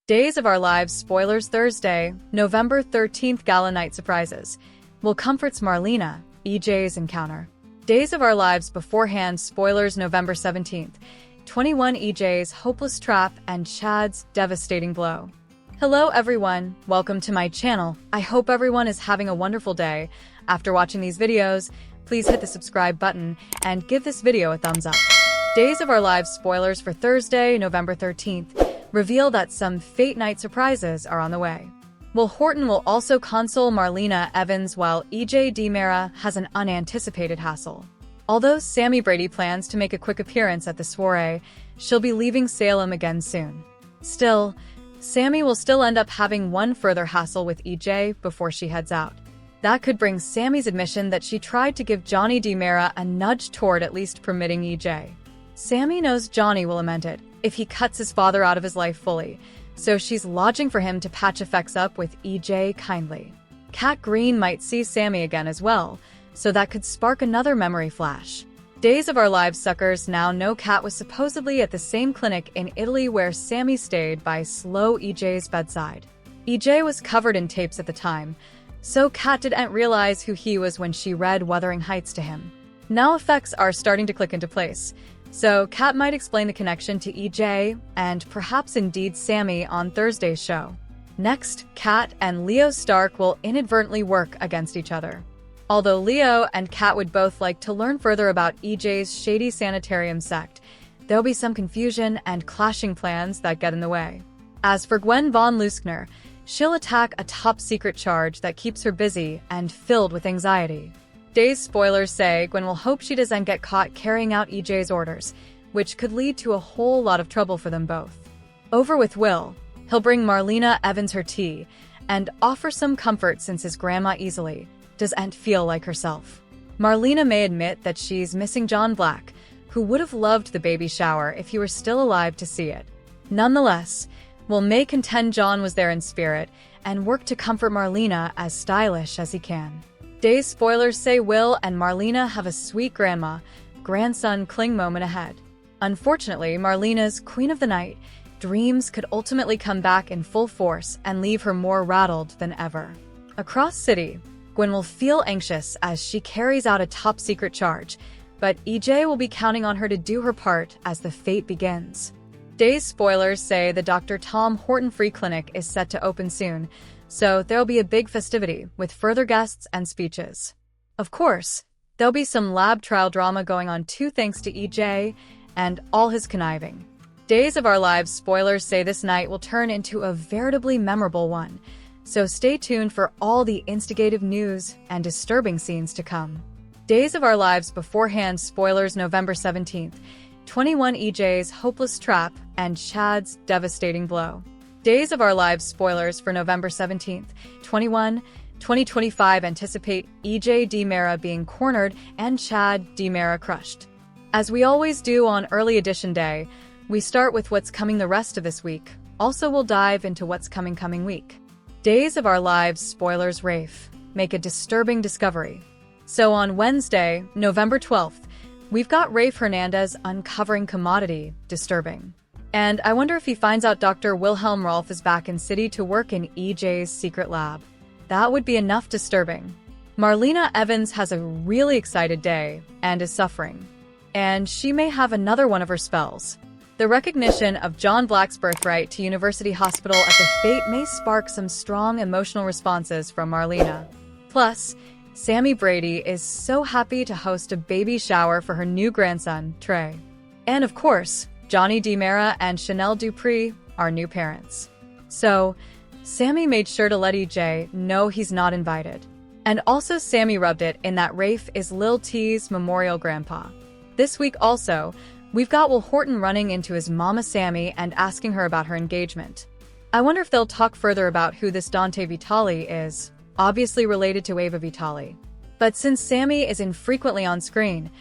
Days of Our Lives spoilers Thursday, November 13th gala night surprises. Will comforts Marlena, EJ's encounter. Days of Our Lives beforehand spoilers November 17th. 21 EJ's hopeless trap and Chad's devastating blow. Hello everyone, welcome to my channel. I hope everyone is having a wonderful day. After watching these videos, please hit the subscribe button and give this video a thumbs up. Days of Our Lives spoilers for Thursday, November 13th. Reveal that some Fate Night surprises are on the way. Will Horton will also console Marlena Evans while EJ DiMera has an unanticipated hassle. Although Sammy Brady plans to make a quick appearance at the soiree, she'll be leaving Salem again soon. Still, Sammy will still end up having one further hassle with EJ before she heads out. That could bring Sammy's admission that she tried to give Johnny DiMera a nudge toward at least permitting EJ. Sammy knows Johnny will lament it if he cuts his father out of his life fully, so she's lodging for him to patch effects up with EJ kindly. Kat Green might see Sammy again as well, so that could spark another memory flash. Days of Our Lives suckers now know Kat was supposedly at the same clinic in Italy where Sammy stayed by slow EJ's bedside. EJ was covered in tapes at the time, so Kat didn't realize who he was when she read Wuthering Heights to him. Now effects are starting to click into place, so Kat might explain the connection to EJ and perhaps indeed Sammy on Thursday's show. Next, Kat and Leo Stark will inadvertently work against each other. Although Leo and Kat would both like to learn further about EJ's shady sanitarium sect, there'll be some confusion and clashing plans that get in the way. As for Gwen von Leuschner, she'll attack a top-secret charge that keeps her busy and filled with anxiety. Days spoilers say Gwen will hope she doesn't get caught carrying out EJ's orders, which could lead to a whole lot of trouble for them both. Over with Will, he'll bring Marlena Evans her tea and offer some comfort since his grandma easily doesn't feel like herself. Marlena may admit that she's missing John Black, who would have loved the baby shower if he were still alive to see it. Nonetheless, Will may contend John was there in spirit and work to comfort Marlena as stylish as he can. Days spoilers say Will and Marlena have a sweet grandma-grandson cling moment ahead. Unfortunately, Marlena's Queen of the Night dreams could ultimately come back in full force and leave her more rattled than ever. Across city, Gwen will feel anxious as she carries out a top-secret charge, but EJ will be counting on her to do her part as the fate begins. Days spoilers say the Dr. Tom Horton Free Clinic is set to open soon, so there'll be a big festivity with further guests and speeches. Of course, there'll be some lab trial drama going on too thanks to EJ and all his conniving. Days of Our Lives spoilers say this night will turn into a veritably memorable one, so stay tuned for all the instigative news and disturbing scenes to come. Days of Our Lives beforehand spoilers November 17th, 21 EJ's hopeless trap and Chad's devastating blow. Days of Our Lives spoilers for November 17th, 2025 anticipate EJ DiMera being cornered and Chad DiMera crushed. As we always do on Early Edition Day, we start with what's coming the rest of this week. Also, we'll dive into what's coming week. Days of Our Lives spoilers Rafe make a disturbing discovery. So on Wednesday, November 12th, we've got Rafe Hernandez uncovering commodity disturbing. And I wonder if he finds out Dr. Wilhelm Rolf is back in city to work in EJ's secret lab. That would be enough disturbing. Marlena Evans has a really excited day and is suffering. And she may have another one of her spells. The recognition of John Black's birthright to University Hospital at the Fate may spark some strong emotional responses from Marlena. Plus, Sammy Brady is so happy to host a baby shower for her new grandson, Trey. And of course, Johnny DiMera and Chanel Dupree are new parents. So, Sammy made sure to let EJ know he's not invited. And also Sammy rubbed it in that Rafe is Lil T's memorial grandpa. This week also, we've got Will Horton running into his mama Sammy and asking her about her engagement. I wonder if they'll talk further about who this Dante Vitale is, obviously related to Ava Vitale. But since Sammy is infrequently on screen,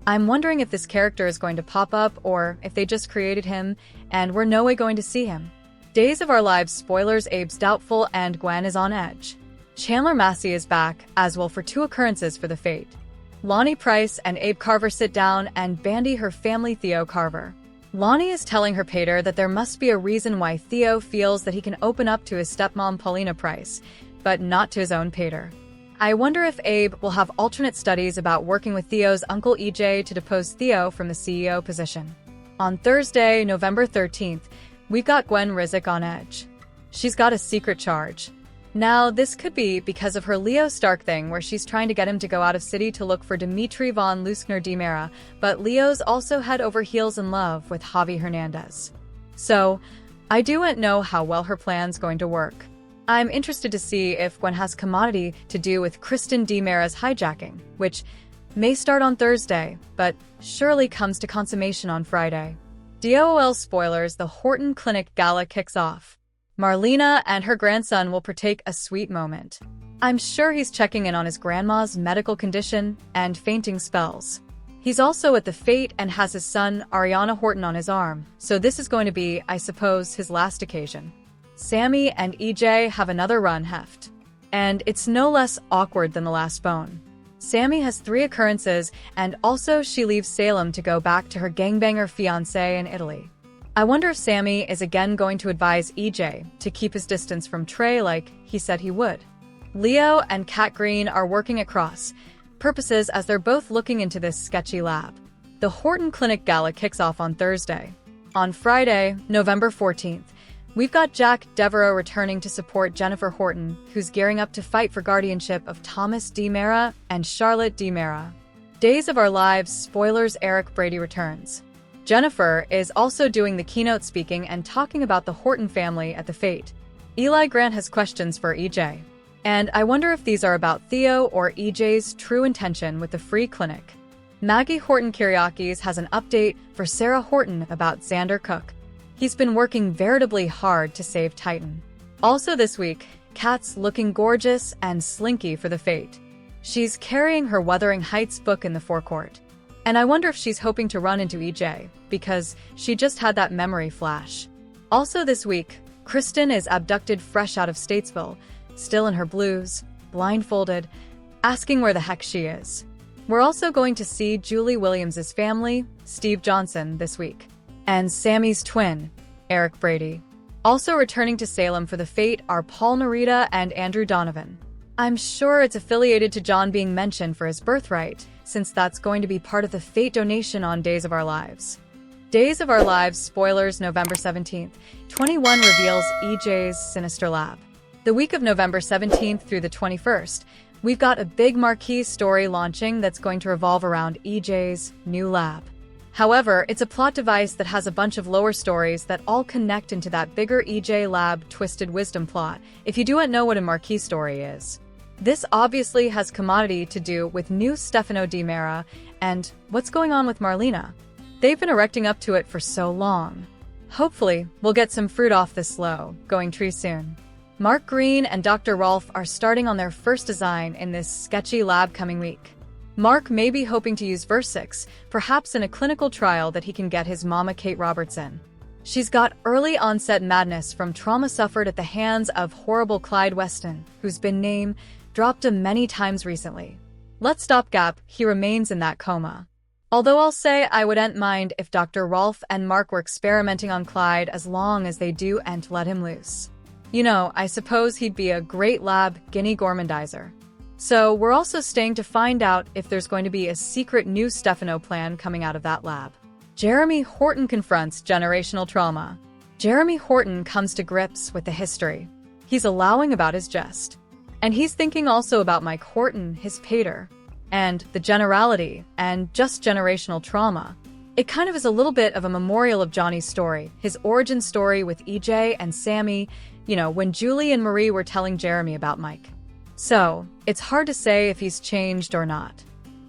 I'm wondering if this character is going to pop up or if they just created him and we're no way going to see him. Days of Our Lives spoilers Abe's doubtful and Gwen is on edge. Chandler Massey is back, as well for 2 occurrences for the Fate. Lonnie Price and Abe Carver sit down and bandy her family Theo Carver. Lonnie is telling her pater that there must be a reason why Theo feels that he can open up to his stepmom Paulina Price, but not to his own pater. I wonder if Abe will have alternate studies about working with Theo's uncle EJ to depose Theo from the CEO position. On Thursday, November 13th, we've got Gwen Rizek on edge. She's got a secret charge. Now, this could be because of her Leo Stark thing where she's trying to get him to go out of city to look for Dmitry von Luskner Dimera, but Leo's also head over heels in love with Javi Hernandez. So, I don't know how well her plan's going to work. I'm interested to see if Gwen has commodity to do with Kristen Dimera's hijacking, which may start on Thursday, but surely comes to consummation on Friday. DOL spoilers, the Horton Clinic Gala kicks off. Marlena and her grandson will partake a sweet moment. I'm sure he's checking in on his grandma's medical condition and fainting spells. He's also at the fete and has his son, Ariana Horton, on his arm, so this is going to be, I suppose, his last occasion. Sammy and EJ have another run heft. And it's no less awkward than the last bone. Sammy has 3 occurrences, and also she leaves Salem to go back to her gangbanger fiancé in Italy. I wonder if Sammy is again going to advise EJ to keep his distance from Trey like he said he would. Leo and Kat Green are working at cross purposes as they're both looking into this sketchy lab. The Horton Clinic Gala kicks off on Thursday. On Friday, November 14th, we've got Jack Devereaux returning to support Jennifer Horton, who's gearing up to fight for guardianship of Thomas Dimera and Charlotte Dimera. Days of Our Lives spoilers, Eric Brady returns. Jennifer is also doing the keynote speaking and talking about the Horton family at the fete. Eli Grant has questions for EJ. And I wonder if these are about Theo or EJ's true intention with the free clinic. Maggie Horton Kyriakis has an update for Sarah Horton about Xander Cook. He's been working veritably hard to save Titan. Also this week, Kat's looking gorgeous and slinky for the fete. She's carrying her Wuthering Heights book in the forecourt. And I wonder if she's hoping to run into EJ, because she just had that memory flash. Also this week, Kristen is abducted fresh out of Statesville, still in her blues, blindfolded, asking where the heck she is. We're also going to see Julie Williams' family, Steve Johnson, this week. And Sammy's twin, Eric Brady. Also returning to Salem for the fete are Paul Narita and Andrew Donovan. I'm sure it's affiliated to John being mentioned for his birthright, since that's going to be part of the fate donation on Days of Our Lives. Days of Our Lives spoilers, November 17th. 21 reveals EJ's sinister lab. The week of November 17th through the 21st, we've got a big marquee story launching that's going to revolve around EJ's new lab. However, it's a plot device that has a bunch of lower stories that all connect into that bigger EJ lab twisted wisdom plot, if you don't know what a marquee story is. This obviously has commodity to do with new Stefano Dimera and what's going on with Marlena. They've been erecting up to it for so long. Hopefully, we'll get some fruit off this slow-going tree soon. Mark Green and Dr. Rolfe are starting on their first design in this sketchy lab coming week. Mark may be hoping to use Versix, perhaps in a clinical trial that he can get his mama Kate Robertson. She's got early onset madness from trauma suffered at the hands of horrible Clyde Weston, who's been named dropped many times recently. Let's stopgap, he remains in that coma. Although I'll say I wouldn't mind if Dr. Rolfe and Mark were experimenting on Clyde as long as they do and let him loose. You know, I suppose he'd be a great lab guinea gourmandizer. So we're also staying to find out if there's going to be a secret new Stefano plan coming out of that lab. Jeremy Horton confronts generational trauma. Jeremy Horton comes to grips with the history. He's allowing about his jest. And he's thinking also about Mike Horton, his pater, and the generality and just generational trauma. It kind of is a little bit of a memorial of Johnny's story, his origin story with EJ and Sammy, you know, when Julie and Marie were telling Jeremy about Mike. So, it's hard to say if he's changed or not.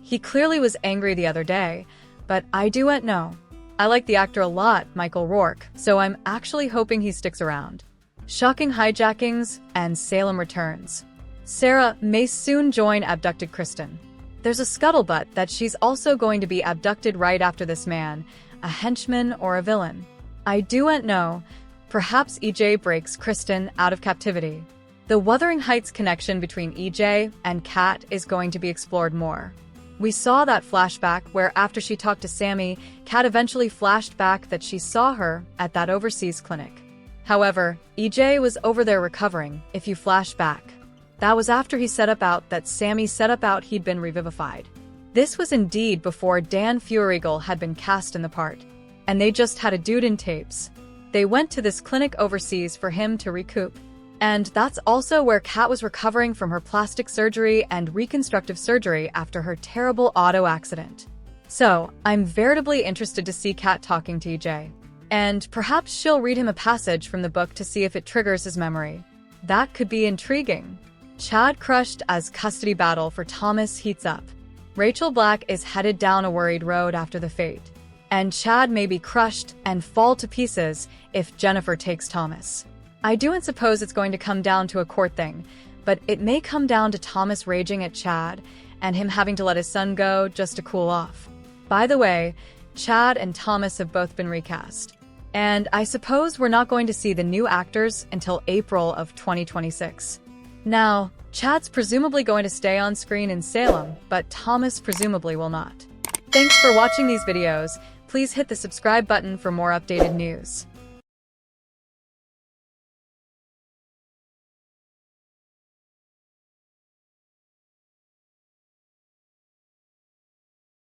He clearly was angry the other day, but I don't know. I like the actor a lot, Michael Rourke, so I'm actually hoping he sticks around. Shocking hijackings and Salem returns. Sarah may soon join abducted Kristen. There's a scuttlebutt that she's also going to be abducted right after this man, a henchman or a villain. I don't know. Perhaps EJ breaks Kristen out of captivity. The Wuthering Heights connection between EJ and Kat is going to be explored more. We saw that flashback where after she talked to Sammy, Kat eventually flashed back that she saw her at that overseas clinic. However, EJ was over there recovering, if you flash back. That was after he set up out that Sammy set up out he'd been revivified. This was indeed before Dan Furigal had been cast in the part. And they just had a dude in tapes. They went to this clinic overseas for him to recoup. And that's also where Kat was recovering from her plastic surgery and reconstructive surgery after her terrible auto accident. So, I'm veritably interested to see Kat talking to EJ. And perhaps she'll read him a passage from the book to see if it triggers his memory. That could be intriguing. Chad crushed as custody battle for Thomas heats up. Rachel Black is headed down a worried road after the fate. And Chad may be crushed and fall to pieces if Jennifer takes Thomas. I do suppose it's going to come down to a court thing, but it may come down to Thomas raging at Chad and him having to let his son go just to cool off. By the way, Chad and Thomas have both been recast. And I suppose we're not going to see the new actors until April of 2026. Now, Chad's presumably going to stay on screen in Salem, but Thomas presumably will not. Thanks for watching these videos. Please hit the subscribe button for more updated news.